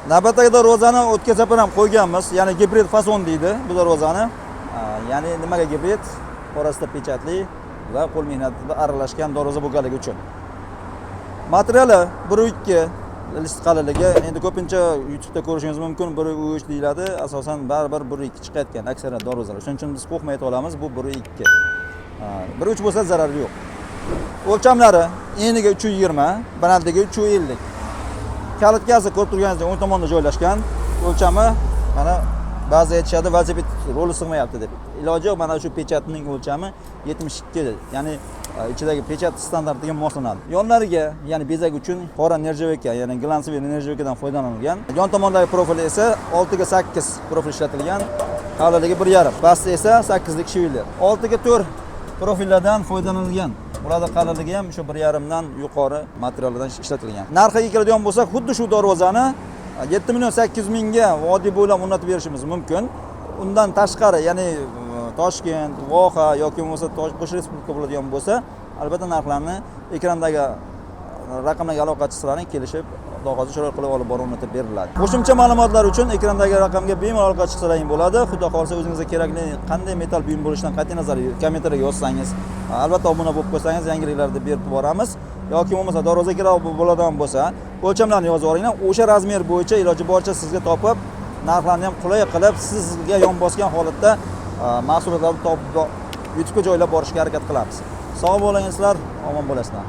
Navbatdagi darvozani o'tgan safar ham qo'yganmiz, ya'ni gibrid fason deydi bu darvozani. Ya'ni nimaga gibrid? Orasida pechatli va qo'l mehnatida aralashgan darvoza bo'lganligi uchun. Materiali 1.2 list qalinligi. Endi ko'pincha YouTube'da ko'rishingiz mumkin 1.3 deyiladi. Asosan baribir 1.2 chiqayotgan aksariyat darvozalar. Shuning uchun biz qo'rqmay ayta olamiz, bu 1.2. 1.3 bo'lsa zarari yo'q. O'lchamlari eniga 320, balandligi 350. Kalitkasi ko'rib turganingizdek o'ng tomonda joylashgan. O'lchami mana ba'zi aytishadi velosiped roli sig'mayapti deb. Iloji yo'q, mana shu pechatning o'lchami 72, ya'ni ichidagi pechat standartiga moslanadi. Yonlariga, ya'ni bezak uchun qora nerjaveka, ya'ni glansli nerjavekadan foydalanilgan. Yon tomondagi profil esa 6 ga 8 profil ishlatilgan. Qalinligi 1.5, pasti esa 8 lik shivler. 6 ga 4 profillardan foydalanilgan. Bularda qalinligi ham shu 1.5 dan yuqori materiallardan ishlatilgan. Narxiga keladigan bo'lsak, xuddi shu darvozani 7.8 mingga vodiy bo'ylab o'rnatib berishimiz mumkin. Undan tashqari, ya'ni Toshkent, Voha yoki bo'lmasa Qo'sh respublika bo'ladigan bo'lsa, albatta narxlarni ekrandagi raqamlarga aloqachisilarning kelishib, xudo xohlasa qilib olib borib o'rnatib beriladi. Qo'shimcha ma'lumotlar uchun ekrandagi raqamga bemalol aloqa chiqsalaring bo'ladi. Xudo xohlasa o'zingizga kerakli qanday metal buyum bo'lishidan qat'iy nazar kommentariyga yozsangiz, albatta obuna bo'lib qo'ysangiz yangiliklarni berib boramiz. Yoki bo'lmasa darvoza kerak bo'ladigan bo'lsa, o'lchamlarni yozib olinglar. O'sha razmer bo'yicha iloji boricha sizga topib, narxlarni ham qulay qilib, sizga yon bosgan holatda mahsulotlarni topib YouTube'ga joylab borishga harakat qilamiz. Sog' bo'lasizlar, omon bo'lasizlar.